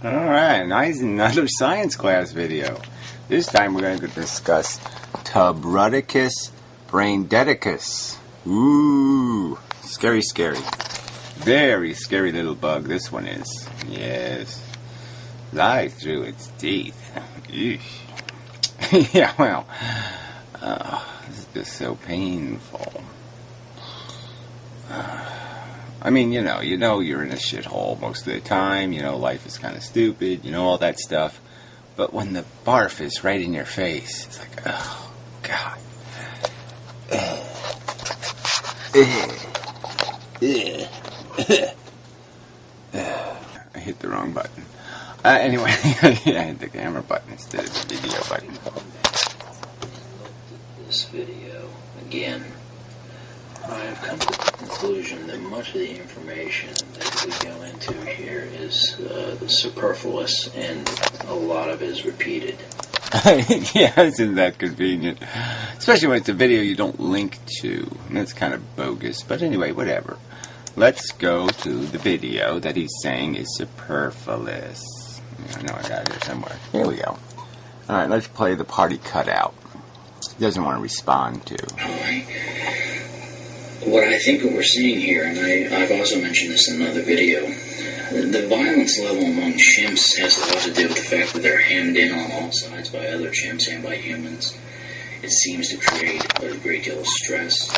Alright, nice, another science class video. This time we're going to discuss Tubrudicus braindedicus. Ooh, scary, scary. Very scary little bug this one is. Yes. Lies through its teeth. Eesh. Yeah, well, this is just so painful. I mean, you know you're in a shithole most of the time, life is kind of stupid, all that stuff. But when the barf is right in your face, it's like, oh, God. I hit the wrong button. Anyway, yeah, I hit the camera button instead of the video button. This video, again, I have come to the conclusion that much of the information that we go into here is superfluous, and a lot of it is repeated. Yeah, isn't that convenient? Especially when it's a video you don't link to. That's kind of bogus. But anyway, whatever. Let's go to the video that he's saying is superfluous. I know I got it here somewhere. Here we go. Alright, let's play the party cutout. He doesn't want to respond to. What I think we're seeing here, and I've also mentioned this in another video, the violence level among chimps has a lot to do with the fact that they're hemmed in on all sides by other chimps and by humans. It seems to create a great deal of stress.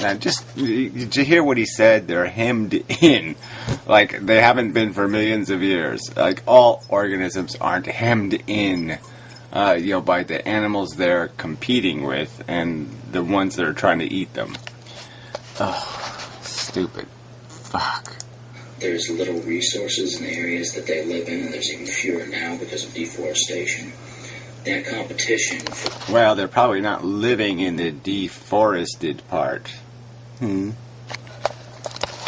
Now, did you hear what he said? They're hemmed in. Like, they haven't been for millions of years. Like, all organisms aren't hemmed in, by the animals they're competing with and the ones that are trying to eat them. Oh, stupid. Fuck. There's little resources in the areas that they live in, and there's even fewer now because of deforestation. That competition for... Well, they're probably not living in the deforested part. The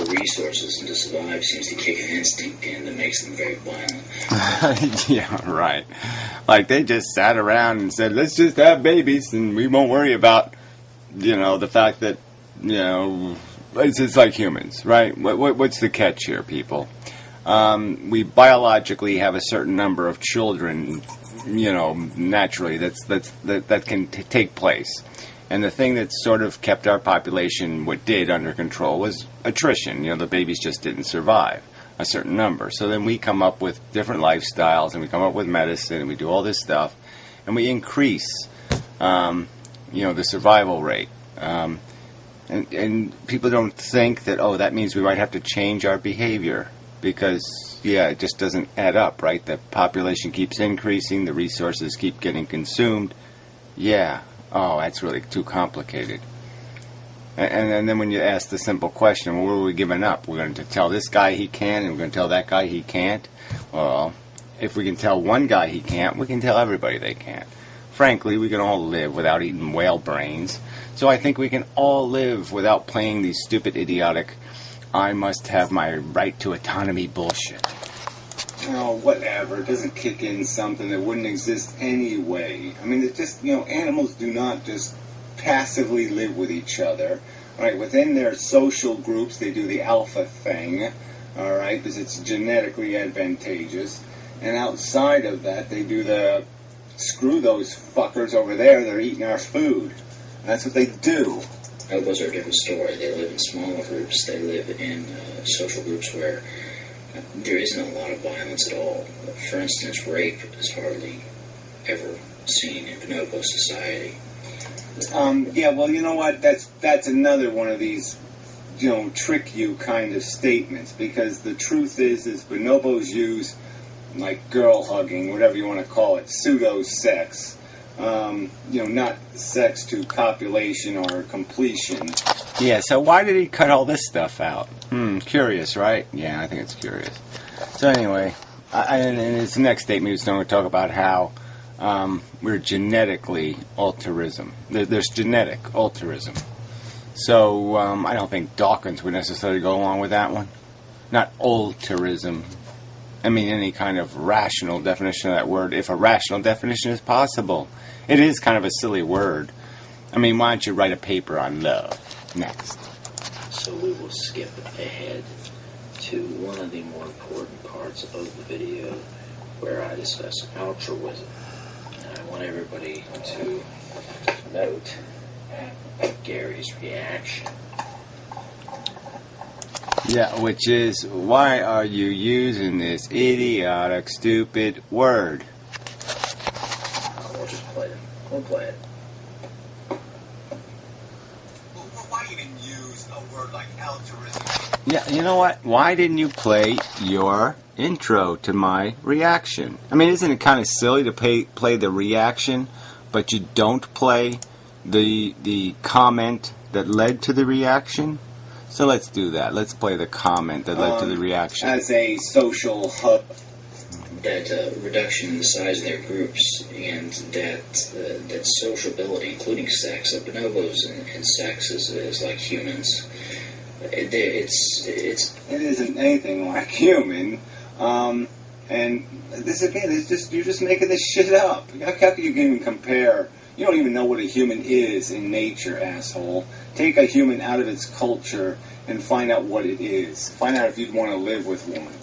resources and to survive seems to kick an instinct in that makes them very violent. Yeah, right. Like, they just sat around and said, let's just have babies, and we won't worry about, the fact that, it's like humans, right? What's the catch here, people? We biologically have a certain number of children, naturally, that can take place. And the thing that sort of kept our population, under control was attrition. The babies just didn't survive a certain number. So then we come up with different lifestyles, and we come up with medicine, and we do all this stuff, and we increase, the survival rate. And people don't think that, that means we might have to change our behavior. Because, it just doesn't add up, right? The population keeps increasing, the resources keep getting consumed. Yeah. Oh, that's really too complicated. And then when you ask the simple question, well, what are we giving up? We're going to tell this guy he can, and we're going to tell that guy he can't? Well, if we can tell one guy he can't, we can tell everybody they can't. Frankly, we can all live without eating whale brains. So I think we can all live without playing these stupid, idiotic, I must have my right to autonomy bullshit. Whatever. It doesn't kick in something that wouldn't exist anyway. I mean, it's just, animals do not just passively live with each other. All right, within their social groups, they do the alpha thing, all right, because it's genetically advantageous. And outside of that, they do the screw those fuckers over there, they're eating our food. And that's what they do. Those are a different story. They live in smaller groups. They live in social groups where there isn't a lot of violence at all. For instance, rape is hardly ever seen in bonobo society. Yeah, well, you know what? That's another one of these, trick you kind of statements. Because the truth is bonobos use, like, girl hugging, whatever you want to call it, pseudo-sex. Not sex to copulation or completion. Yeah, so why did he cut all this stuff out? Curious, right? Yeah, I think it's curious. So anyway, in his next statement, he was going to talk about how we're genetically altruism. There's genetic altruism. So I don't think Dawkins would necessarily go along with that one. Not altruism. I mean, any kind of rational definition of that word, if a rational definition is possible. It is kind of a silly word. I mean, why don't you write a paper on love? Next. So we will skip ahead to one of the more important parts of the video, where I discuss altruism. And I want everybody to note Gary's reaction. Yeah, which is, why are you using this idiotic, stupid word? We'll just play it. We'll play it. Why even use a word like altruism? Yeah, you know what? Why didn't you play your intro to my reaction? I mean, isn't it kind of silly to play the reaction, but you don't play the comment that led to the reaction? So let's do that. Let's play the comment that led to the reaction. As a social hub. That reduction in the size of their groups and that sociability, including sex, that bonobos and sex is like humans. It isn't anything like human. And this again is just, you're just making this shit up. How can you even compare? You don't even know what a human is in nature, asshole. Take a human out of its culture and find out what it is. Find out if you'd want to live with one.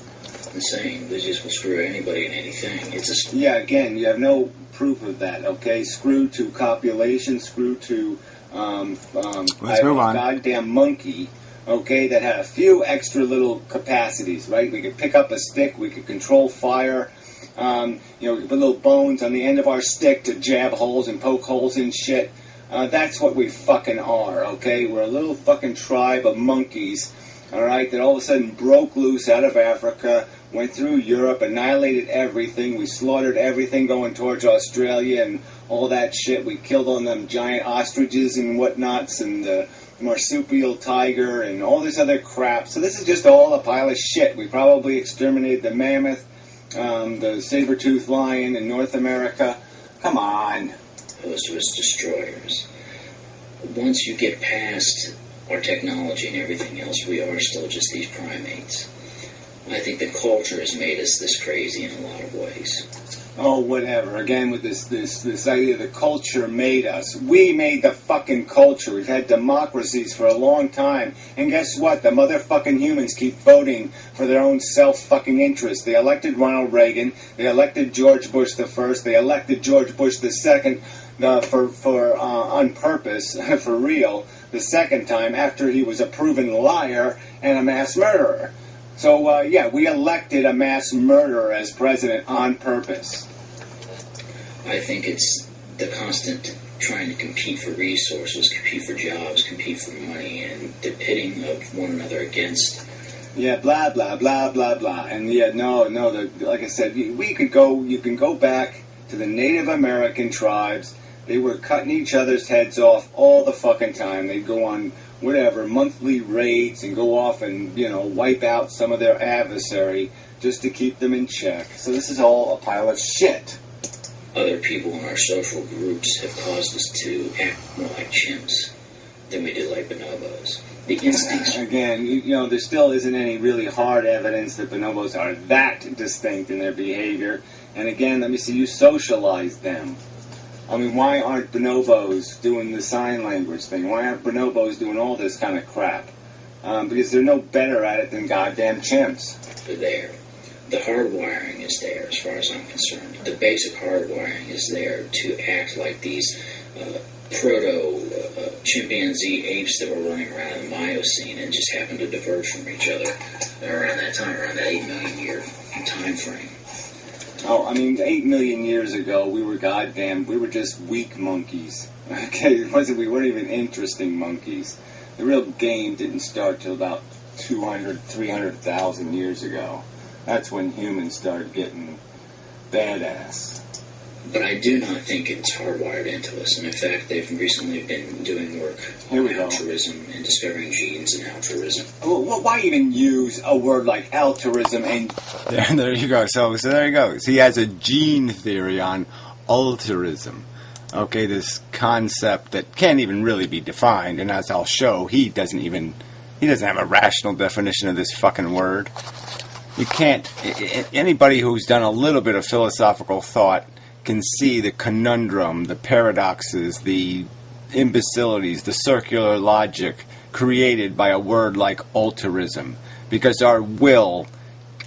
Insane. They just will screw anybody and anything. It's just... Yeah, again, you have no proof of that, okay? Screw to copulation, screw to Let's move on. Goddamn monkey, okay, that had a few extra little capacities, right? We could pick up a stick, we could control fire, we could put little bones on the end of our stick to jab holes and poke holes in shit. That's what we fucking are, okay? We're a little fucking tribe of monkeys, alright, that all of a sudden broke loose out of Africa, went through Europe, annihilated everything. We slaughtered everything going towards Australia and all that shit. We killed on them giant ostriches and whatnots and the marsupial tiger and all this other crap. So this is just all a pile of shit. We probably exterminated the mammoth, the saber-toothed lion in North America. Come on. Those was destroyers. Once you get past our technology and everything else, we are still just these primates. I think the culture has made us this crazy in a lot of ways. Oh, whatever. Again, with this idea the culture made us. We made the fucking culture. We've had democracies for a long time. And guess what? The motherfucking humans keep voting for their own self-fucking interest. They elected Ronald Reagan. They elected George Bush the first. They elected George Bush the second on purpose, for real, the second time after he was a proven liar and a mass murderer. So, we elected a mass murderer as president on purpose. I think it's the constant trying to compete for resources, compete for jobs, compete for money, and the pitting of one another against. Yeah, blah, blah, blah, blah, blah. And like I said, you can go back to the Native American tribes. They were cutting each other's heads off all the fucking time. They'd go on monthly raids and go off and, wipe out some of their adversary just to keep them in check. So this is all a pile of shit. Other people in our social groups have caused us to act more like chimps than we do like bonobos. The instincts... Again, there still isn't any really hard evidence that bonobos are that distinct in their behavior. And again, let me see, you socialize them. I mean, why aren't bonobos doing the sign language thing? Why aren't bonobos doing all this kind of crap? Because they're no better at it than goddamn chimps. They're there. The hardwiring is there, as far as I'm concerned. The basic hardwiring is there to act like these proto-chimpanzee apes that were running around in the Miocene and just happened to diverge from each other around that time, around that 8 million year time frame. Oh, I mean, 8 million years ago, we were just weak monkeys. Okay, we weren't even interesting monkeys. The real game didn't start till about 200, 300,000 years ago. That's when humans started getting badass. But I do not think it's hardwired into us. And in fact, they've recently been doing work on altruism and discovering genes in altruism. Well, why even use a word like altruism and... There you go. So there you go. So he has a gene theory on altruism. Okay, this concept that can't even really be defined. And as I'll show, he doesn't have a rational definition of this fucking word. You can't... Anybody who's done a little bit of philosophical thought can see the conundrum, the paradoxes, the imbecilities, the circular logic created by a word like altruism. Because our will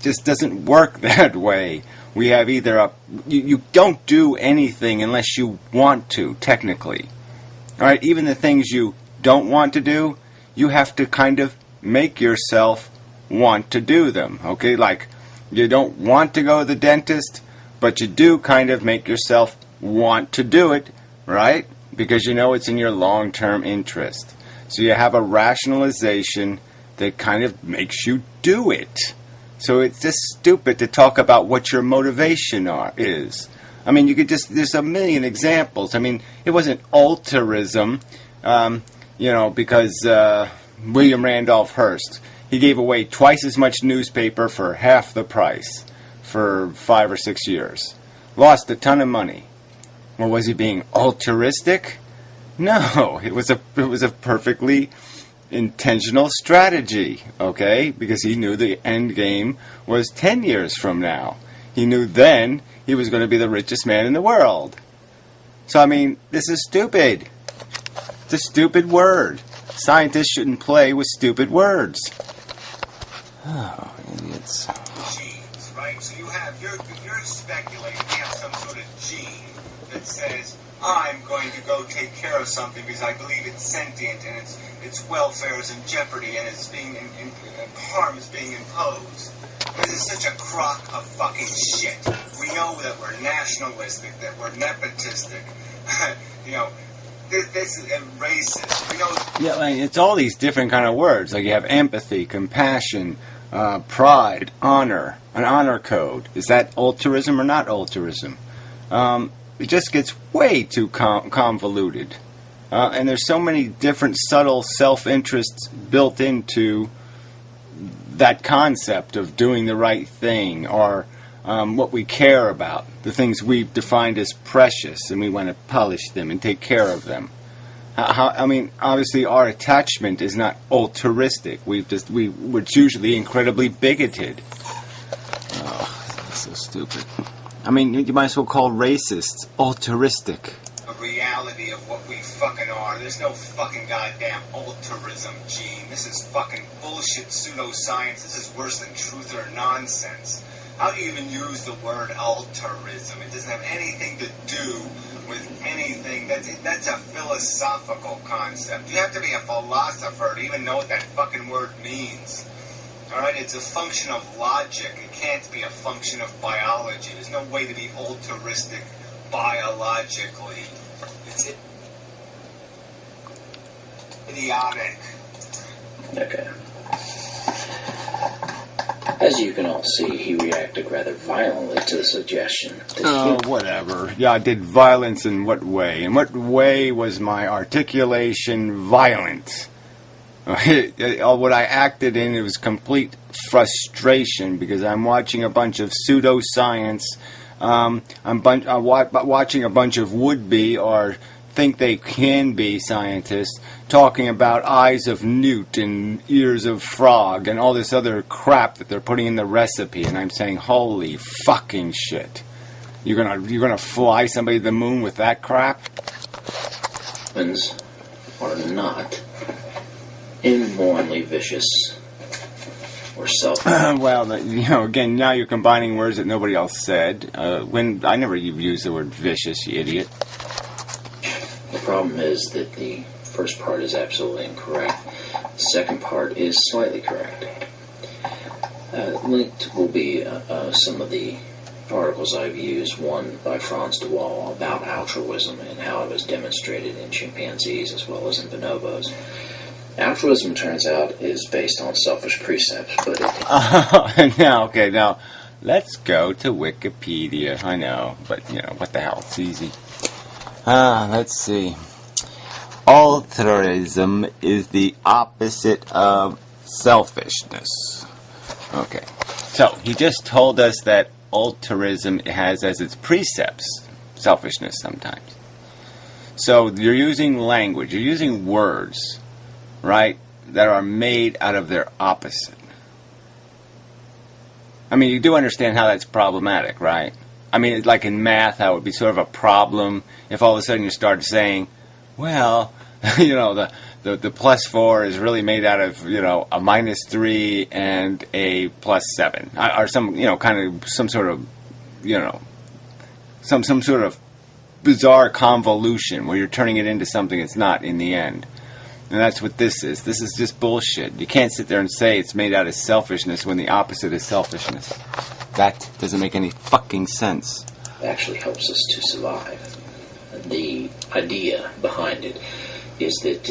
just doesn't work that way. we have either you don't do anything unless you want to, technically. All right, even the things you don't want to do, you have to kind of make yourself want to do them. Okay, like you don't want to go to the dentist, but you do kind of make yourself want to do it, right? Because you know it's in your long-term interest. So you have a rationalization that kind of makes you do it. So it's just stupid to talk about what your motivation is. I mean, you could just, there's a million examples. I mean, it wasn't altruism, because William Randolph Hearst, he gave away twice as much newspaper for half the price for 5 or 6 years. Lost a ton of money. Well, was he being altruistic? No, it was a perfectly intentional strategy, okay? Because he knew the end game was 10 years from now. He knew then he was going to be the richest man in the world. So, I mean, this is stupid. It's a stupid word. Scientists shouldn't play with stupid words. Oh, idiots. Genes, right? So you're speculating we have some sort of gene that says, I'm going to go take care of something because I believe it's sentient and its welfare is in jeopardy and it's being harm is being imposed. This is such a crock of fucking shit. We know that we're nationalistic, that we're nepotistic. This is racist. We know. Yeah, I mean, it's all these different kind of words. Like you have empathy, compassion, pride, honor, an honor code. Is that altruism or not altruism? It just gets way too convoluted. And there's so many different subtle self-interests built into that concept of doing the right thing, or what we care about, the things we've defined as precious, and we want to polish them and take care of them. Obviously our attachment is not altruistic. We're usually incredibly bigoted. Oh, that's so stupid. I mean, you might as well call racists altruistic. A reality of what we fucking are. There's no fucking goddamn altruism gene. This is fucking bullshit pseudoscience. This is worse than truth or nonsense. How do you even use the word altruism? It doesn't have anything to do with anything. That's a philosophical concept. You have to be a philosopher to even know what that fucking word means. Alright, it's a function of logic. It can't be a function of biology. There's no way to be altruistic biologically. It's idiotic. Okay. As you can all see, he reacted rather violently to the suggestion. Whatever. Yeah, I did violence in what way? In what way was my articulation violent? What I acted in, it was complete frustration because I'm watching a bunch of pseudoscience. I'm watching a bunch of would-be or think they can be scientists talking about eyes of newt and ears of frog and all this other crap that they're putting in the recipe, and I'm saying, holy fucking shit! You're gonna fly somebody to the moon with that crap? Humans are not inbornly vicious or selfish. Well, again, now you're combining words that nobody else said. When I never used the word vicious, you idiot. The problem is that the first part is absolutely incorrect. The second part is slightly correct. Linked will be some of the articles I've used, one by Franz de Waal about altruism and how it was demonstrated in chimpanzees as well as in bonobos. Altruism, turns out, is based on selfish precepts, but now, let's go to Wikipedia. I know, but, what the hell, it's easy. Let's see. Altruism is the opposite of selfishness. Okay, so he just told us that altruism has as its precepts selfishness sometimes. So you're using language, you're using words, right, that are made out of their opposite. I mean, you do understand how that's problematic, right? I mean, like in math, how it would be sort of a problem if all of a sudden you started saying, well, the plus 4 is really made out of, a minus 3 and a plus 7. Or some, kind of some sort of some sort of bizarre convolution where you're turning it into something it's not in the end. And that's what this is. This is just bullshit. You can't sit there and say it's made out of selfishness when the opposite is selfishness. That doesn't make any fucking sense. It actually helps us to survive. The idea behind it is that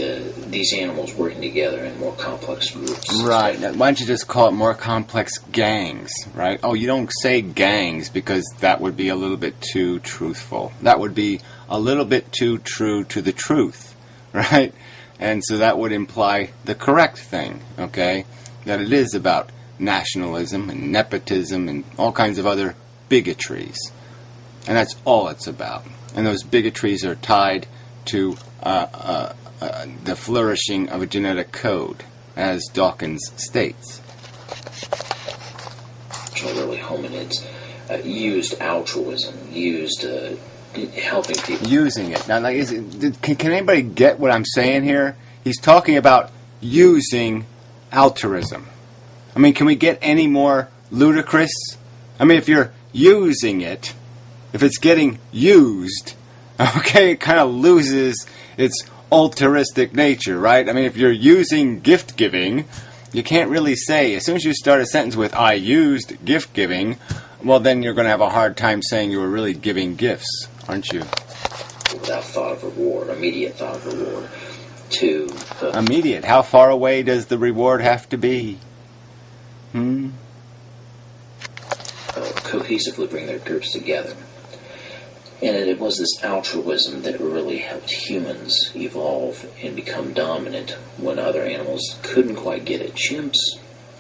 these animals working together in more complex groups. Right. Now, why don't you just call it more complex gangs, right? Oh, you don't say gangs because that would be a little bit too truthful. That would be a little bit too true to the truth, right? And so that would imply the correct thing, okay? That it is about nationalism and nepotism and all kinds of other bigotries. And that's all it's about. And those bigotries are tied to the flourishing of a genetic code, as Dawkins states. Early hominids used altruism, used helping people. Using it. Now, like, can anybody get what I'm saying here? He's talking about using altruism. I mean, can we get any more ludicrous? I mean, if you're using it, if it's getting used, okay, it kind of loses its altruistic nature, right? I mean, if you're using gift giving, you can't really say, as soon as you start a sentence with, I used gift giving, well, then you're going to have a hard time saying you were really giving gifts, aren't you? Without thought of reward, immediate thought of reward. To immediate. How far away does the reward have to be? Cohesively bring their groups together. And it was this altruism that really helped humans evolve and become dominant when other animals couldn't quite get it. Chimps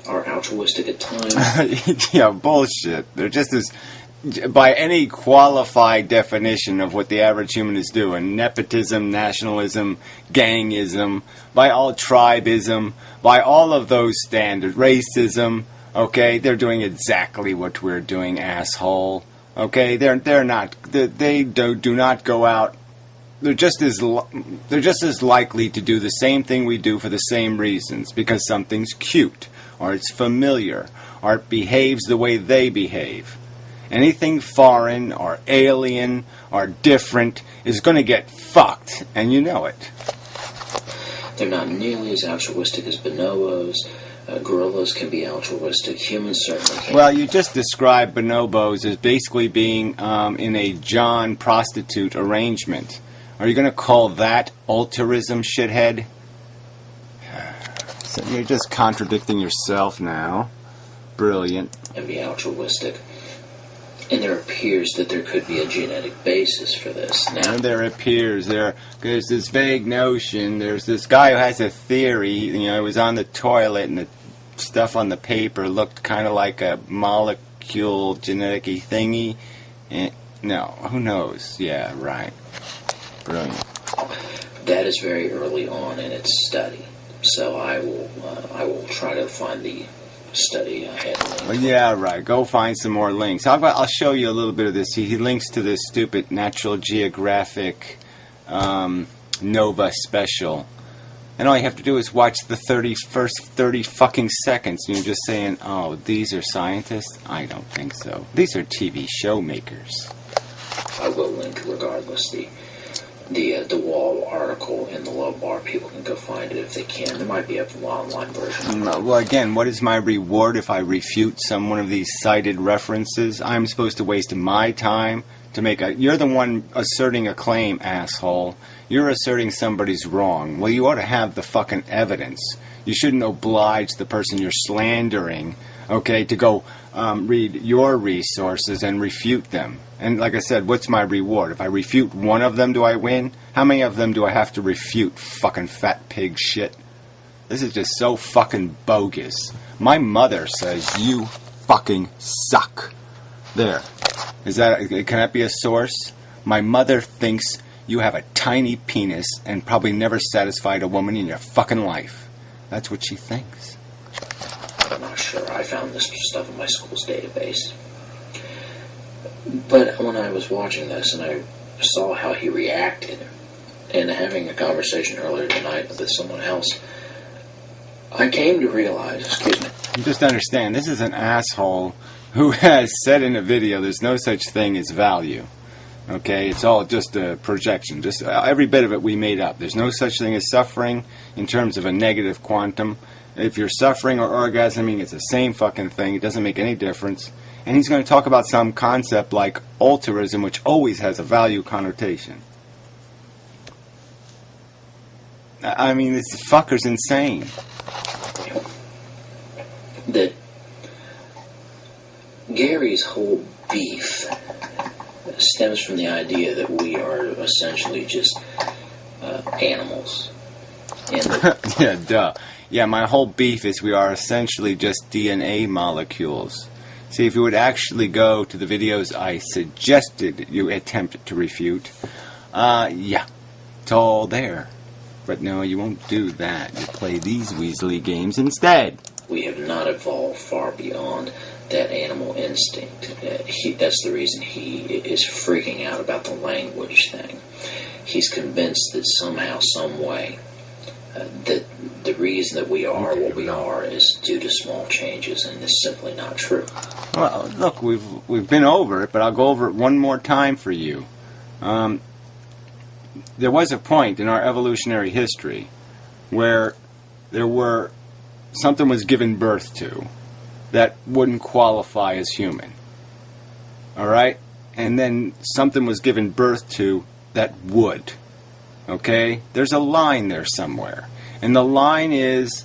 are altruistic at times. Yeah, bullshit. They're just as, by any qualified definition of what the average human is doing, nepotism, nationalism, gangism, by all tribism, by all of those standards, racism, okay, they're doing exactly what we're doing, asshole. Okay, they do not go out. They're just as likely to do the same thing we do for the same reasons, because something's cute, or it's familiar, or it behaves the way they behave. Anything foreign or alien or different is going to get fucked, and you know it. They're not nearly as altruistic as bonobos. Gorillas can be altruistic. Humans certainly can. Well, you just described bonobos as basically being in a John prostitute arrangement. Are you going to call that altruism, shithead? So you're just contradicting yourself now. Brilliant. And be altruistic. And there appears that there could be a genetic basis for this. Now, and there appears there's this vague notion. There's this guy who has a theory. He was on the toilet and the stuff on the paper looked kind of like a molecule genetic-y thingy. And, no, who knows? Yeah, right. Brilliant. That is very early on in its study. So I will try to find the study I had. Well, yeah, right. Go find some more links. I'll show you a little bit of this. He links to this stupid National Geographic Nova special. And all you have to do is watch the 30 fucking seconds, and you're just saying, oh, these are scientists? I don't think so. These are TV show makers. I will link regardless the wall article in the low bar. People can go find it if they can. There might be an online version. Well, again, what is my reward if I refute some one of these cited references? I'm supposed to waste my time to make a... You're the one asserting a claim, asshole. You're asserting somebody's wrong. Well, you ought to have the fucking evidence. You shouldn't oblige the person you're slandering, okay, to go read your resources and refute them. And like I said, what's my reward? If I refute one of them, do I win? How many of them do I have to refute, fucking fat pig shit? This is just so fucking bogus. My mother says you fucking suck. There. Can that be a source? My mother thinks you have a tiny penis and probably never satisfied a woman in your fucking life. That's what she thinks. I'm not sure. I found this stuff in my school's database. But when I was watching this and I saw how he reacted, and having a conversation earlier tonight with someone else, I came to realize, excuse me. You just understand, this is an asshole who has said in a video there's no such thing as value. Okay, it's all just a projection. Just every bit of it we made up. There's no such thing as suffering in terms of a negative quantum. If you're suffering or orgasming, it's the same fucking thing. It doesn't make any difference. And he's going to talk about some concept like altruism, which always has a value connotation. I mean, this fucker's insane. That Gary's whole beef stems from the idea that we are essentially just animals. And Yeah, duh. Yeah, my whole beef is we are essentially just DNA molecules. See, if you would actually go to the videos I suggested you attempt to refute, yeah, it's all there. But no, you won't do that. You play these Weasley games instead. we have not evolved far beyond that animal instinct. That's the reason he is freaking out about the language thing. He's convinced that somehow, some way, that the reason that we are what we are is due to small changes, and it's simply not true. Well, look, we've been over it, but I'll go over it one more time for you. There was a point in our evolutionary history where something was given birth to that wouldn't qualify as human. All right? And then something was given birth to that would. Okay? There's a line there somewhere. And the line is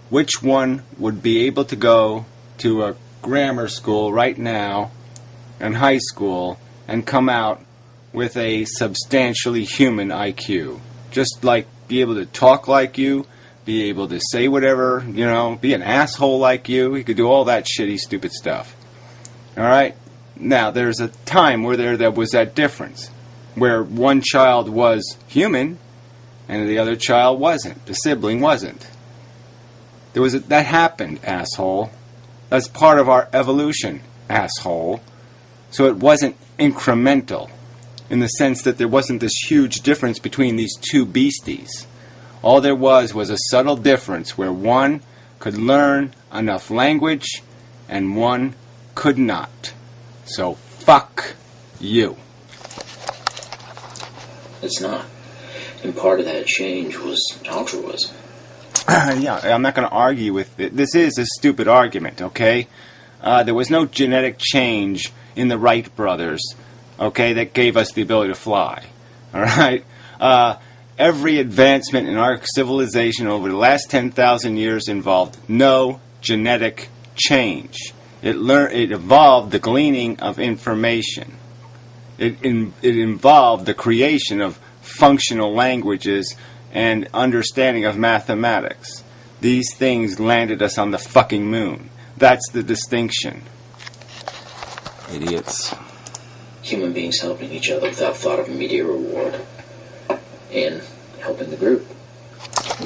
which one would be able to go to a grammar school right now and high school and come out with a substantially human IQ. Just like be able to talk like you, be able to say whatever, be an asshole like you. He could do all that shitty, stupid stuff. All right? Now, there's a time where there was that difference, where one child was human and the other child wasn't. The sibling wasn't. That happened, asshole. That's part of our evolution, asshole. So it wasn't incremental, in the sense that there wasn't this huge difference between these two beasties. All there was a subtle difference where one could learn enough language and one could not. So fuck you. It's not. And part of that change was altruism. Yeah, I'm not going to argue with it. This is a stupid argument, okay? There was no genetic change in the Wright brothers, okay, that gave us the ability to fly. All right? Every advancement in our civilization over the last 10,000 years involved no genetic change. It evolved the gleaning of information. It involved the creation of functional languages and understanding of mathematics. These things landed us on the fucking moon. That's the distinction. Idiots. Human beings helping each other without thought of immediate reward. And helping the group.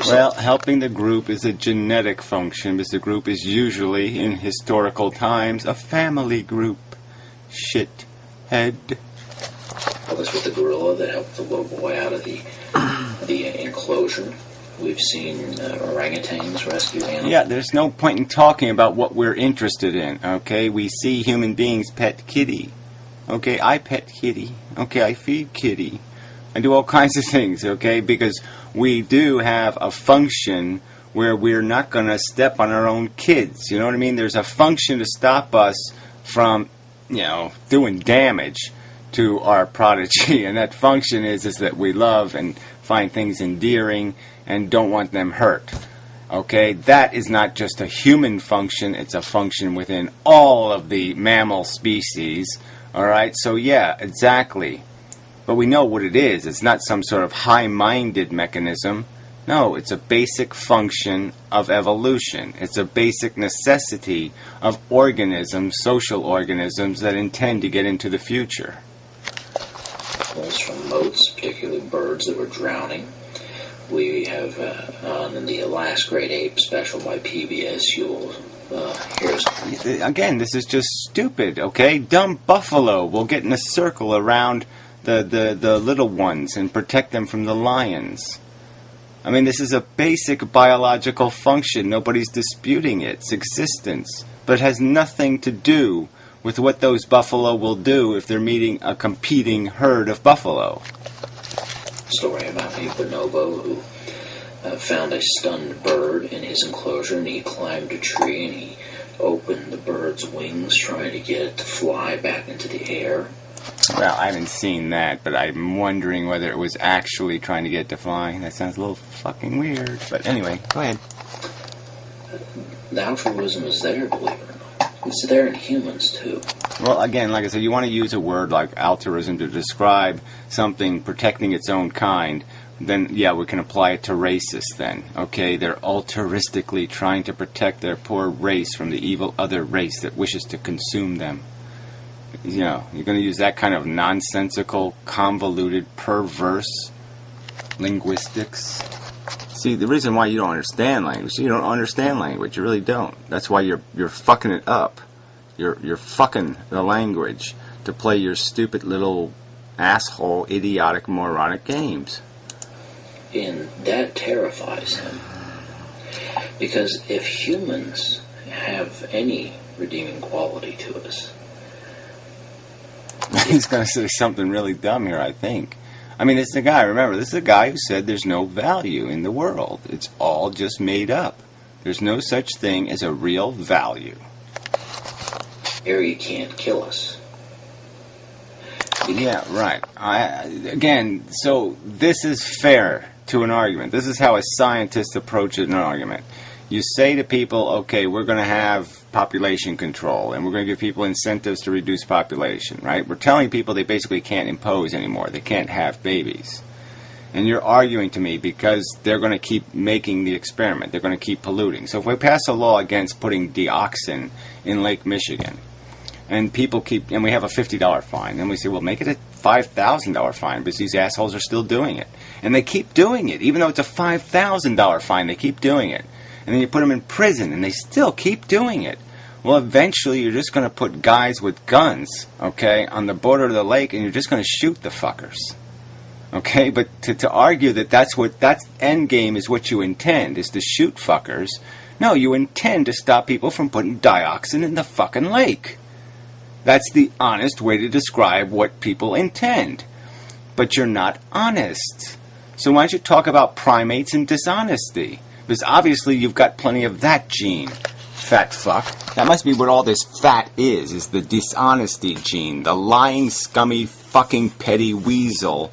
Well, helping the group is a genetic function, because the group is usually, in historical times, a family group. Shithead. Well, that's with the gorilla that helped the little boy out of the enclosure. We've seen orangutans rescue animals. Yeah, there's no point in talking about what we're interested in, okay? We see human beings pet kitty. Okay, I pet kitty. Okay, I feed kitty. I do all kinds of things, okay? Because we do have a function where we're not going to step on our own kids. You know what I mean? There's a function to stop us from, doing damage to our prodigy. And that function is that we love and find things endearing and don't want them hurt. Okay? That is not just a human function. It's a function within all of the mammal species. All right? So, yeah, exactly. But we know what it is. It's not some sort of high-minded mechanism. No, it's a basic function of evolution. It's a basic necessity of organisms, social organisms, that intend to get into the future. Animals from moats, particularly birds that were drowning. We have on the last Great Ape special by PBS, you'll hear... Again, this is just stupid, okay? Dumb buffalo will get in a circle around the little ones and protect them from the lions. I mean, this is a basic biological function. Nobody's disputing its existence. But it has nothing to do with what those buffalo will do if they're meeting a competing herd of buffalo. Story about a bonobo who found a stunned bird in his enclosure, and he climbed a tree and he opened the bird's wings trying to get it to fly back into the air. Well, I haven't seen that, but I'm wondering whether it was actually trying to get it to fly. That sounds a little fucking weird. But anyway, go ahead. The altruism is there, believe it or not. It's there in humans, too. Well, again, like I said, you want to use a word like altruism to describe something protecting its own kind, then, yeah, we can apply it to racists then. Okay, they're altruistically trying to protect their poor race from the evil other race that wishes to consume them. You know, you're going to use that kind of nonsensical, convoluted, perverse linguistics. See, the reason why you don't understand language, you don't understand language. You really don't. That's why you're fucking it up. You're fucking the language to play your stupid little asshole, idiotic, moronic games. And that terrifies him. Because if humans have any redeeming quality to us... He's going to say something really dumb here, I think. I mean, it's the guy, remember, this is a guy who said there's no value in the world. It's all just made up. There's no such thing as a real value. Here you can't kill us. Yeah, right. Again, so this is fair to an argument. This is how a scientist approaches an argument. You say to people, okay, we're going to have population control, and we're going to give people incentives to reduce population, right? We're telling people they basically can't impose anymore. They can't have babies. And you're arguing to me because they're going to keep making the experiment. They're going to keep polluting. So if we pass a law against putting dioxin in Lake Michigan, and people keep, and we have a $50 fine, and we say, well, make it a $5,000 fine, because these assholes are still doing it. And they keep doing it. Even though it's a $5,000 fine, they keep doing it. And then you put them in prison, and they still keep doing it. Well, eventually, you're just going to put guys with guns, okay, on the border of the lake, and you're just going to shoot the fuckers. Okay, but to argue that that's end game is what you intend, is to shoot fuckers. No, you intend to stop people from putting dioxin in the fucking lake. That's the honest way to describe what people intend. But you're not honest. So why don't you talk about primates and dishonesty? Because obviously you've got plenty of that gene, fat fuck. That must be what all this fat is the dishonesty gene. The lying, scummy, fucking petty weasel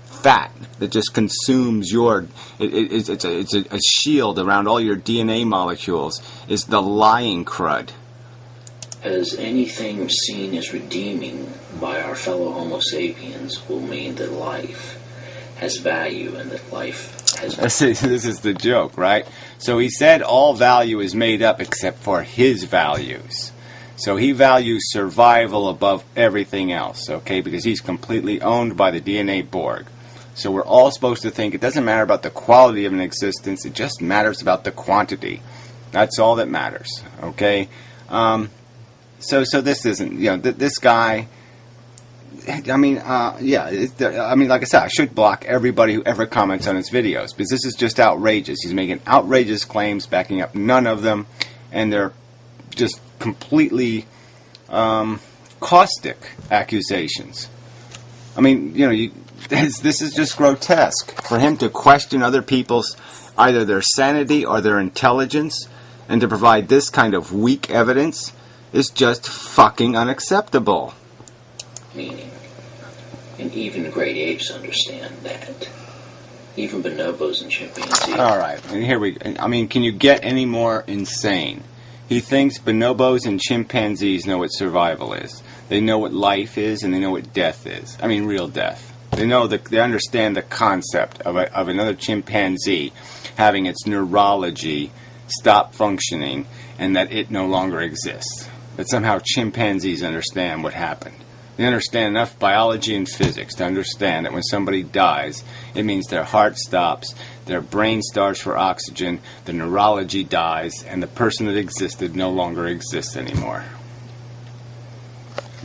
fat that just consumes your... It's a shield around all your DNA molecules. Is the lying crud. As anything seen as redeeming by our fellow Homo sapiens will mean that life has value and that life has value. This is the joke, right? So he said all value is made up except for his values. So he values survival above everything else, okay? Because he's completely owned by the DNA Borg. So we're all supposed to think it doesn't matter about the quality of an existence, it just matters about the quantity. That's all that matters, okay? So this isn't, you know, this guy, I mean, like I said, I should block everybody who ever comments on his videos, because this is just outrageous. He's making outrageous claims, backing up none of them, and they're just completely caustic accusations. I mean, you know, this is just grotesque. For him to question other people's, either their sanity or their intelligence, and to provide this kind of weak evidence is just fucking unacceptable. Meaning, and even great apes understand that. Even bonobos and chimpanzees. All right, and here we go. I mean, can you get any more insane? He thinks bonobos and chimpanzees know what survival is. They know what life is, and they know what death is. I mean, real death. They understand the concept of another chimpanzee having its neurology stop functioning, and that it no longer exists. That somehow chimpanzees understand what happened. They understand enough biology and physics to understand that when somebody dies, it means their heart stops, their brain starves for oxygen, the neurology dies, and the person that existed no longer exists anymore.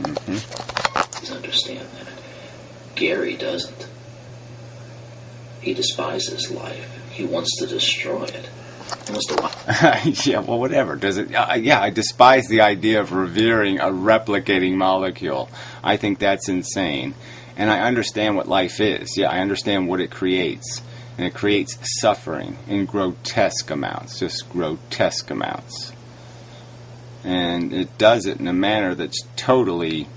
Please understand that. Gary doesn't. He despises life. He wants to destroy it. Almost a lot. Yeah, well, whatever. Does it? Yeah, I despise the idea of revering a replicating molecule. I think that's insane. And I understand what life is. Yeah, I understand what it creates. And it creates suffering in grotesque amounts, just grotesque amounts. And it does it in a manner that's totally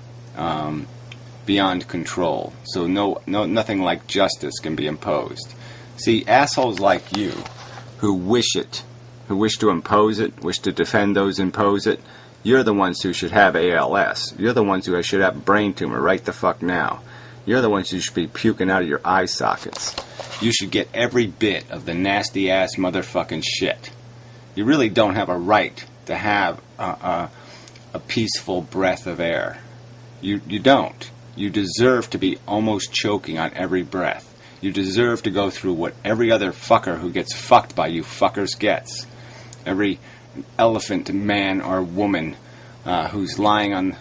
beyond control. So nothing like justice can be imposed. See, assholes like you who wish to impose it, wish to defend those impose it, you're the ones who should have ALS. You're the ones who should have brain tumor right the fuck now. You're the ones who should be puking out of your eye sockets. You should get every bit of the nasty-ass motherfucking shit. You really don't have a right to have a peaceful breath of air. You don't. You deserve to be almost choking on every breath. You deserve to go through what every other fucker who gets fucked by you fuckers gets. Every elephant man or woman who's lying on,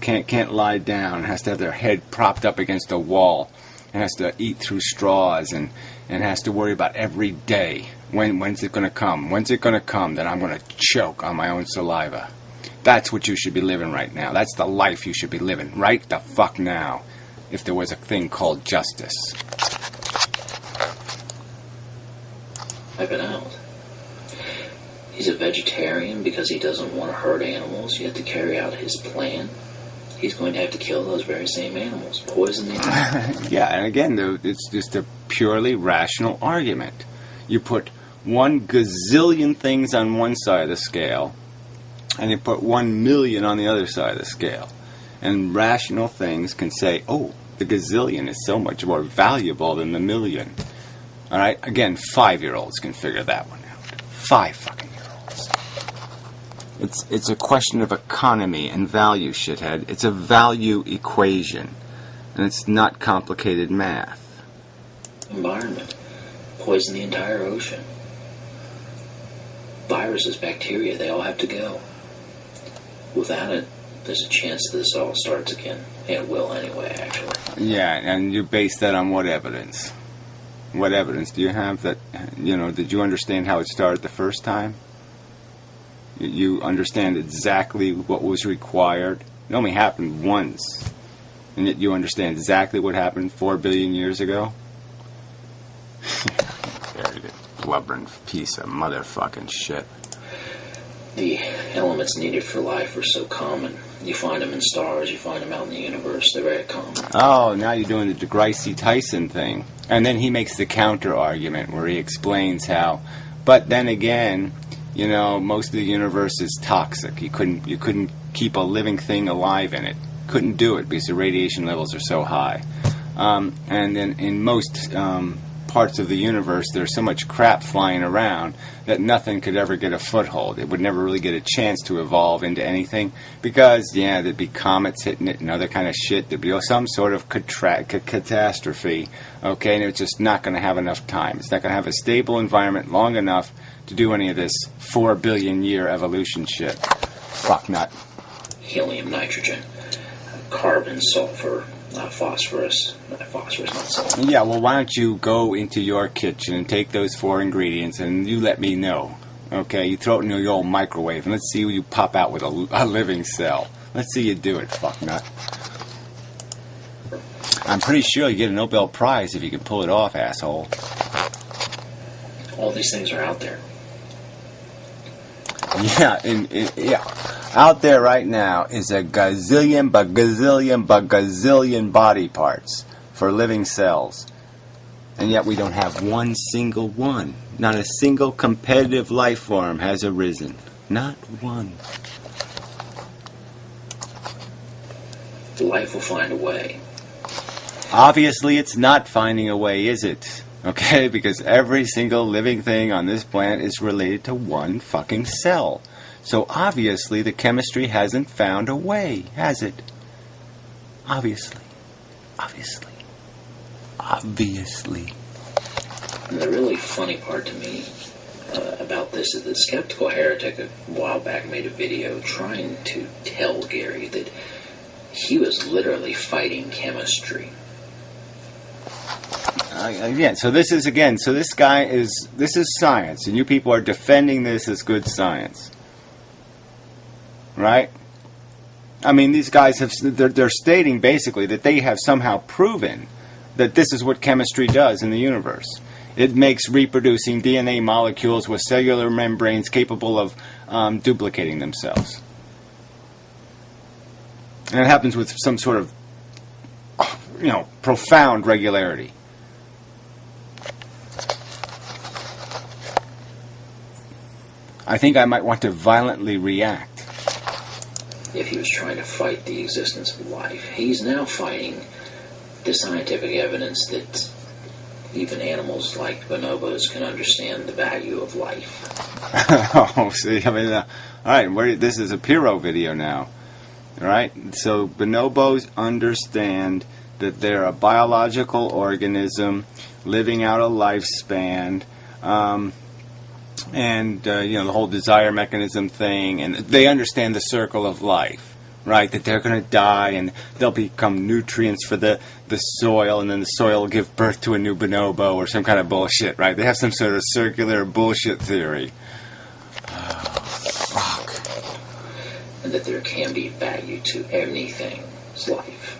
can't lie down, has to have their head propped up against a wall, and has to eat through straws, and has to worry about every day. When's it going to come? When's it going to come that I'm going to choke on my own saliva? That's what you should be living right now. That's the life you should be living right the fuck now, if there was a thing called justice. I've been out. He's a vegetarian because he doesn't want to hurt animals, yet to carry out his plan, he's going to have to kill those very same animals, poison them. Yeah, and again, though, it's just a purely rational argument. You put 1 gazillion things on one side of the scale, and you put 1 million on the other side of the scale. And rational things can say, oh, the gazillion is so much more valuable than the million. All right? Again, 5-year-olds can figure that one out. 5 fucking year-olds. It's a question of economy and value, shithead. It's a value equation. And it's not complicated math. Environment. Poison the entire ocean. Viruses, bacteria, they all have to go. Without it, there's a chance this all starts again. It will anyway, actually. Yeah, and you base that on what evidence? What evidence do you have that, did you understand how it started the first time? You understand exactly what was required? It only happened once. And yet you understand exactly what happened 4 billion years ago? Buried it. Blubbering piece of motherfucking shit. The elements needed for life are so common. You find them in stars, you find them out in the universe. They're very common. Oh, now you're doing the deGrasse Tyson thing. And then he makes the counter argument where he explains how, but then again, most of the universe is toxic. You couldn't keep a living thing alive in it. Couldn't do it because the radiation levels are so high. And then in most parts of the universe, there's so much crap flying around that nothing could ever get a foothold. It would never really get a chance to evolve into anything because, there'd be comets hitting it and other kind of shit. There'd be some sort of catastrophe, okay, and it's just not going to have enough time. It's not going to have a stable environment long enough to do any of this 4 billion year evolution shit. Fuck nut. Helium, nitrogen, carbon, sulfur, phosphorus, not sulfur. Yeah, well, why don't you go into your kitchen and take those 4 ingredients and you let me know. Okay, you throw it in your old microwave and let's see you pop out with a living cell. Let's see you do it, fucknut. I'm pretty sure you get a Nobel Prize if you can pull it off, asshole. All these things are out there. Yeah, out there right now is a gazillion body parts for living cells. And yet we don't have one single one. Not a single competitive life form has arisen. Not one. Life will find a way. Obviously it's not finding a way, is it? Okay, because every single living thing on this planet is related to one fucking cell. So obviously the chemistry hasn't found a way, has it? Obviously. And the really funny part to me about this is that Skeptical Heretic a while back made a video trying to tell Gary that he was literally fighting chemistry. again, so this is this is science, and you people are defending this as good science, right? I mean, these guys they're stating basically that they have somehow proven that this is what chemistry does in the universe. It makes reproducing DNA molecules with cellular membranes capable of duplicating themselves. And it happens with some sort of, profound regularity. I think I might want to violently react. If he was trying to fight the existence of life, he's now fighting the scientific evidence that even animals like bonobos can understand the value of life. Oh, see, I mean, all right, this is a Piro video now, all right? So bonobos understand that they're a biological organism living out a lifespan, and the whole desire mechanism thing, and they understand the circle of life, right? That they're going to die and they'll become nutrients for the soil, and then the soil will give birth to a new bonobo or some kind of bullshit, right? They have some sort of circular bullshit theory. Oh, fuck. And that there can be value to anything's life.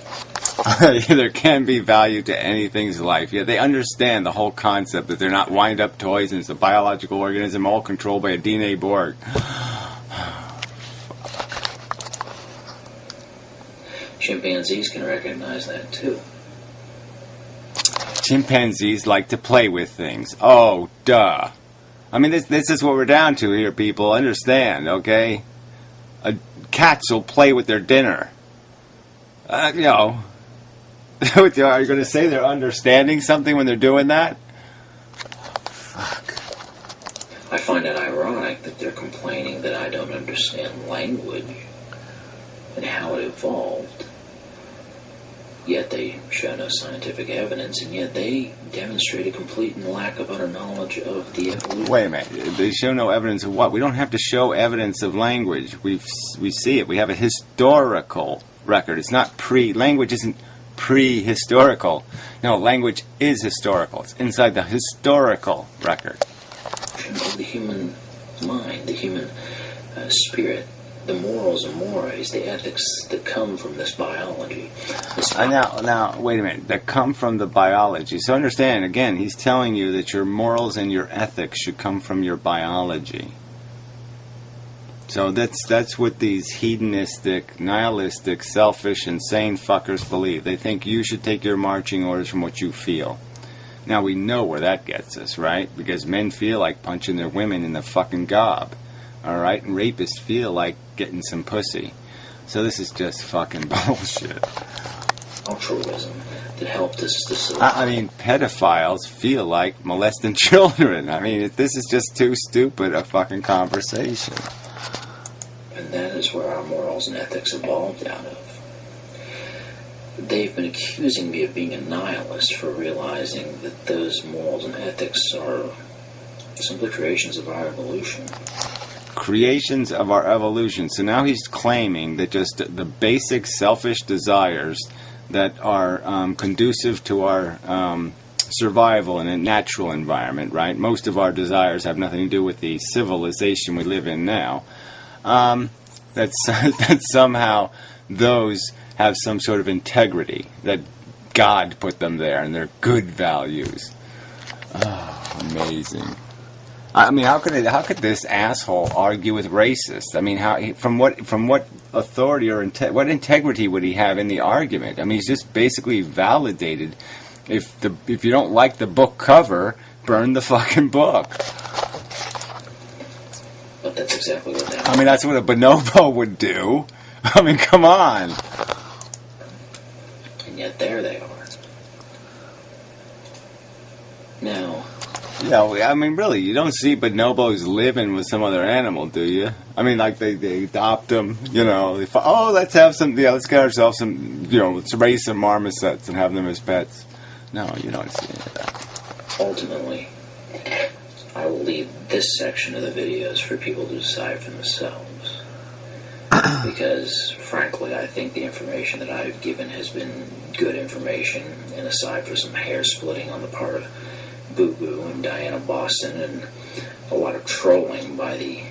There can be value to anything's life. Yeah, they understand the whole concept that they're not wind-up toys and it's a biological organism all controlled by a DNA Borg. Chimpanzees can recognize that too. Chimpanzees like to play with things. Oh, duh. I mean, this is what we're down to here, people. Understand, okay? Cats will play with their dinner. Are you going to say they're understanding something when they're doing that? Fuck. I find it ironic that they're complaining that I don't understand language and how it evolved. Yet they show no scientific evidence, and yet they demonstrate a complete and lack of utter knowledge of the evolution. Wait a minute. They show no evidence of what? We don't have to show evidence of language. We see it. We have a historical record. It's not language isn't prehistorical. No, language is historical. It's inside the historical record. Of the human mind, the human spirit, the morals and mores, the ethics that come from this biology. Now, wait a minute. That come from the biology. So understand, again, he's telling you that your morals and your ethics should come from your biology. So that's what these hedonistic, nihilistic, selfish, insane fuckers believe. They think you should take your marching orders from what you feel. Now, we know where that gets us, right? Because men feel like punching their women in the fucking gob. Alright? And rapists feel like getting some pussy. So this is just fucking bullshit. Altruism that helped us to survive. I mean, pedophiles feel like molesting children. I mean, this is just too stupid a fucking conversation. And that is where our morals and ethics evolved out of. They've been accusing me of being a nihilist for realizing that those morals and ethics are simply creations of our evolution. Creations of our evolution. So now he's claiming that just the basic selfish desires that are conducive to our survival in a natural environment, right? Most of our desires have nothing to do with the civilization we live in now. That somehow those have some sort of integrity, that God put them there and they're good values. Oh, amazing. I mean, how could this asshole argue with racists? I mean, from what authority or what integrity would he have in the argument? I mean, he's just basically validated. If you don't like the book cover, burn the fucking book. But that's exactly what happened. I mean, that's what a bonobo would do. I mean, come on. And yet there they are. Now. Yeah, I mean, really, you don't see bonobos living with some other animal, do you? I mean, like, they adopt them, let's have some, let's get ourselves some, let's raise some marmosets and have them as pets. No, you don't see any of that. Ultimately, I will leave this section of the videos for people to decide for themselves. because, frankly, I think the information that I've given has been good information, and aside for some hair splitting on the part of Boo Boo and Diana Boston and a lot of trolling by the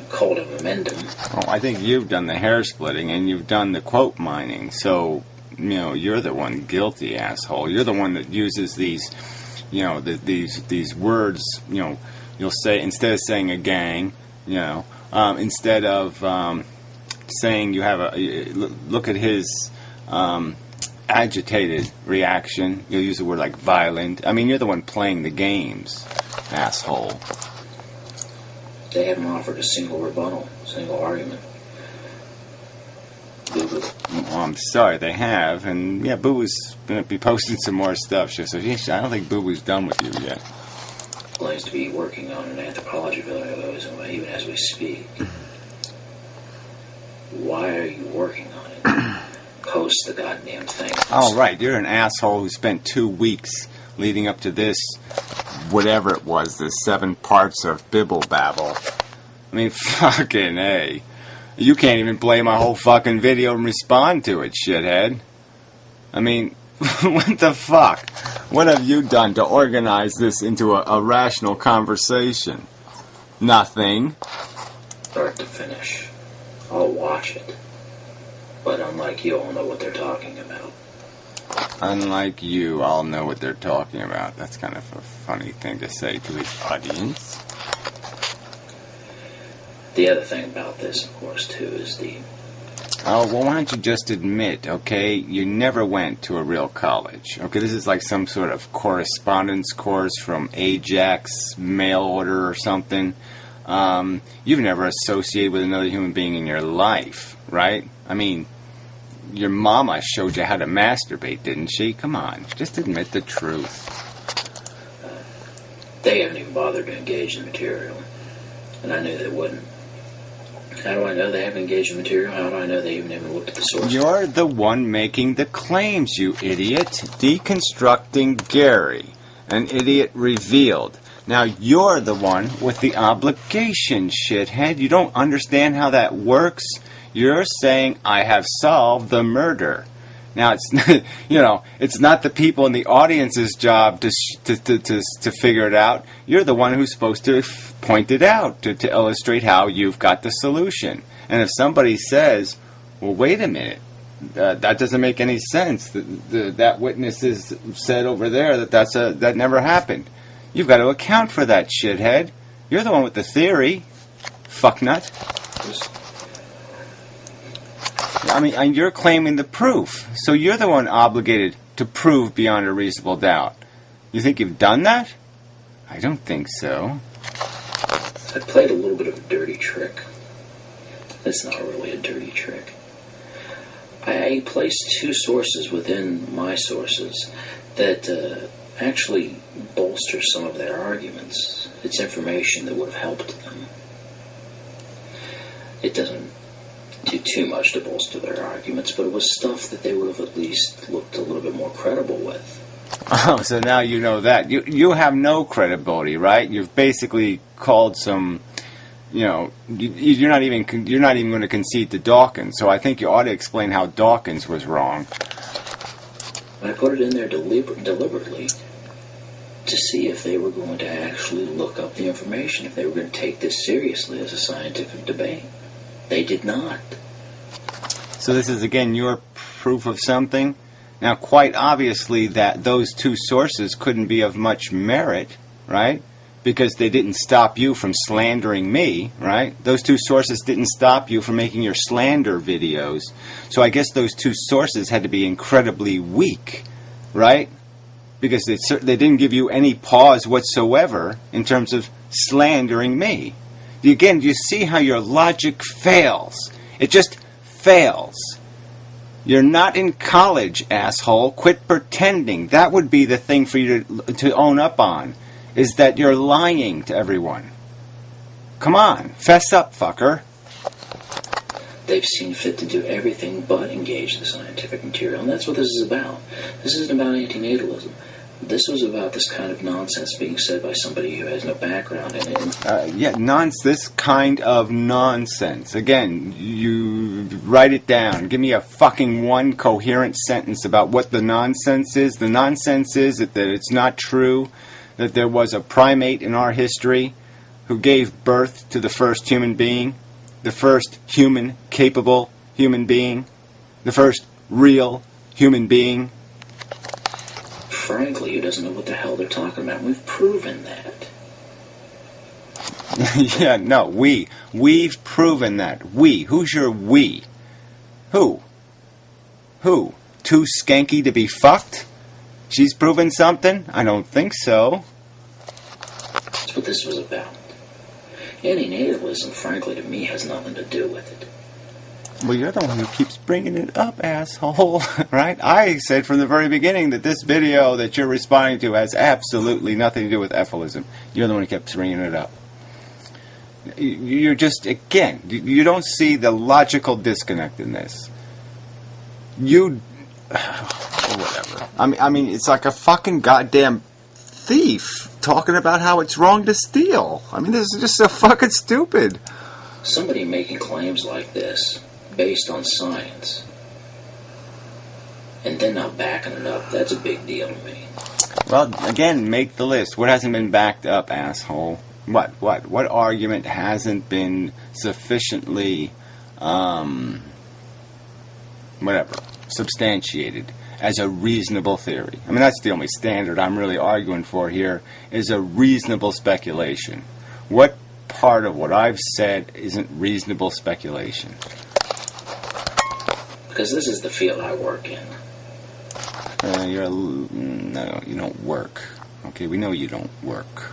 cult of amendum. Well, I think you've done the hair splitting and you've done the quote mining, so, you're the one guilty, asshole. You're the one that uses these, these words, you'll say, instead of saying a gang, instead of saying you have look at his agitated reaction, you'll use the word like violent. I mean, you're the one playing the games, asshole. They haven't offered a single rebuttal, single argument. Boo-boo. Well, I'm sorry, they have, and yeah, Boo Boo's going to be posting some more stuff, so I don't think Boo Boo's done with you yet. Claims to be working on an anthropology video even as we speak. Why are you working on it? Post the goddamn thing. Oh, right, you're an asshole who spent 2 weeks leading up to this, whatever it was, the 7 parts of Bibble Babble. I mean, fucking A. You can't even play my whole fucking video and respond to it, shithead. I mean, what the fuck? What have you done to organize this into a rational conversation? Nothing. Start to finish. I'll watch it. But unlike you, I'll know what they're talking about. Unlike you, I'll know what they're talking about. That's kind of a funny thing to say to his audience. The other thing about this, of course, too, is the... Oh, well, why don't you just admit, okay, you never went to a real college. Okay, this is like some sort of correspondence course from Ajax mail order or something. You've never associated with another human being in your life, right? I mean, your mama showed you how to masturbate, didn't she? Come on, just admit the truth. They haven't even bothered to engage in material. And I knew they wouldn't. How do I know they haven't engaged in material? How do I know they even looked at the source? You're the one making the claims, you idiot. Deconstructing Gary. An idiot revealed. Now you're the one with the obligation, shithead. You don't understand how that works? You're saying, I have solved the murder. Now, it's it's not the people in the audience's job to figure it out. You're the one who's supposed to point it out to illustrate how you've got the solution. And if somebody says, well, wait a minute, that doesn't make any sense. That witness is said over there that never happened. You've got to account for that, shithead. You're the one with the theory, fucknut. I mean, and you're claiming the proof. So you're the one obligated to prove beyond a reasonable doubt. You think you've done that? I don't think so. I played a little bit of a dirty trick. It's not really a dirty trick. I placed 2 sources within my sources that actually bolster some of their arguments. It's information that would have helped them. It doesn't do too much to bolster their arguments, but it was stuff that they would have at least looked a little bit more credible with. Oh, so now you know that. You have no credibility, right? You've basically called some, you're not even going to concede to Dawkins. So I think you ought to explain how Dawkins was wrong. I put it in there deliberately to see if they were going to actually look up the information, if they were going to take this seriously as a scientific debate. They did not. So this is, again, your proof of something? Now, quite obviously that those 2 sources couldn't be of much merit, right? Because they didn't stop you from slandering me, right? Those 2 sources didn't stop you from making your slander videos. So I guess those 2 sources had to be incredibly weak, right? Because they didn't give you any pause whatsoever in terms of slandering me. Again, do you see how your logic fails? It just fails. You're not in college, asshole. Quit pretending. That would be the thing for you to own up on, is that you're lying to everyone. Come on, fess up, fucker. They've seen fit to do everything but engage the scientific material, and that's what this is about. This isn't about antinatalism. This was about this kind of nonsense being said by somebody who has no background in it. This kind of nonsense. Again, you write it down. Give me a fucking one coherent sentence about what the nonsense is. The nonsense is that it's not true that there was a primate in our history who gave birth to the first human being, the first human capable human being, the first real human being. Frankly, who doesn't know what the hell they're talking about? We've proven that. Yeah, no, we've proven that. We. Who's your we? Who? Too skanky to be fucked? She's proven something? I don't think so. That's what this was about. Anti-natalism, frankly, to me, has nothing to do with it. Well, you're the one who keeps bringing it up, asshole, right? I said from the very beginning that this video that you're responding to has absolutely nothing to do with Ephilism. You're the one who kept bringing it up. You're just, again, you don't see the logical disconnect in this. Whatever. I mean, it's like a fucking goddamn thief talking about how it's wrong to steal. I mean, this is just so fucking stupid. Somebody making claims like this, based on science, and then not backing it up, that's a big deal to me. Well, again, make the list. What hasn't been backed up, asshole? What argument hasn't been sufficiently, substantiated as a reasonable theory? I mean, that's the only standard I'm really arguing for here, is a reasonable speculation. What part of what I've said isn't reasonable speculation? Because this is the field I work in. No, you don't work. Okay, we know you don't work.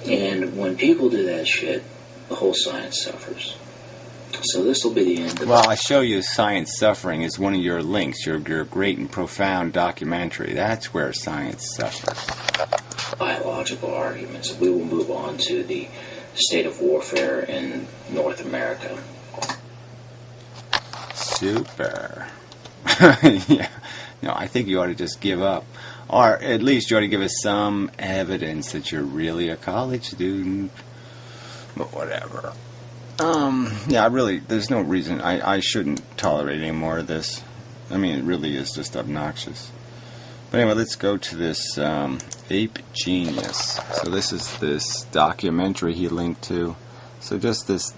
And when people do that shit, the whole science suffers. So this will be the end of it. Well, I show you science suffering as one of your links, your great and profound documentary. That's where science suffers. Biological arguments. We will move on to the state of warfare in North America. Super. Yeah. No, I think you ought to just give up. Or at least you ought to give us some evidence that you're really a college student. But whatever. Yeah, there's no reason. I shouldn't tolerate any more of this. I mean, it really is just obnoxious. But anyway, let's go to this Ape Genius. So this is this documentary he linked to. So just this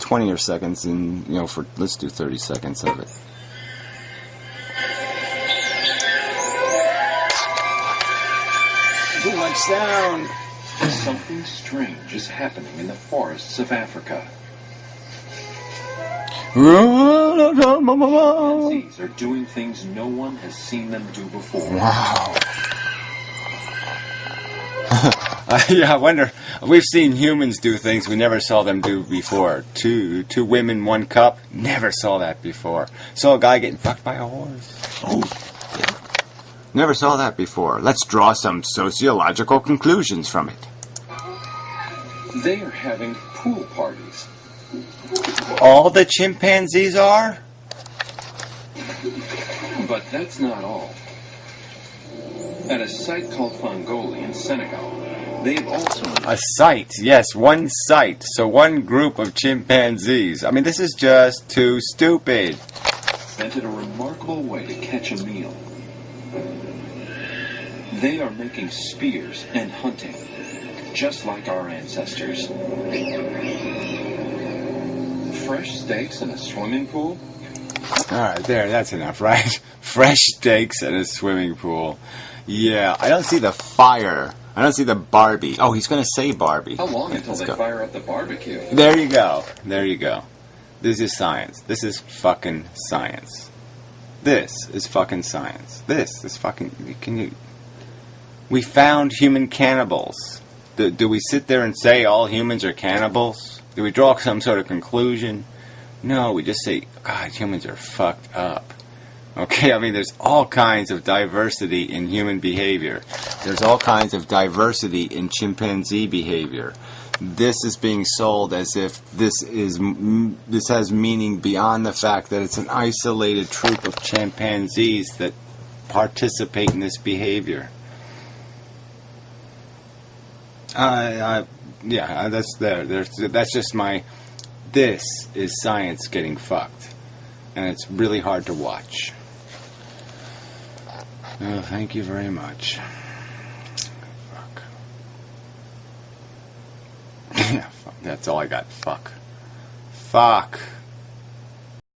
20 or seconds, and let's do 30 seconds of it. Too much sound. Something strange is happening in the forests of Africa. Chimpanzees are doing things no one has seen them do before. Wow. Yeah, I wonder. We've seen humans do things we never saw them do before. Two women, one cup. Never saw that before. Saw a guy getting fucked by a horse. Oh, yeah. Never saw that before. Let's draw some sociological conclusions from it. They are having pool parties. All the chimpanzees are? But that's not all. At a site called Fangoli in Senegal, they've also... A site, yes, one site. So one group of chimpanzees. I mean, this is just too stupid. Invented a remarkable way to catch a meal. They are making spears and hunting, just like our ancestors. Fresh steaks in a swimming pool? Alright, that's enough, right? Fresh steaks in a swimming pool. Yeah, I don't see the fire. I don't see the Barbie. Oh, he's going to say Barbie. How long until they fire up the barbecue? There you go. This is science. This is fucking science. This is fucking science. This is fucking... We found human cannibals. Do we sit there and say all humans are cannibals? Do we draw some sort of conclusion? No, we just say, God, humans are fucked up. Okay, I mean, there's all kinds of diversity in human behavior. There's all kinds of diversity in chimpanzee behavior. This is being sold as if this has meaning beyond the fact that it's an isolated troop of chimpanzees that participate in this behavior. Yeah, that's there. That's just my. This is science getting fucked, and it's really hard to watch. Oh, thank you very much. Fuck. Yeah, fuck. That's all I got. Fuck. Fuck.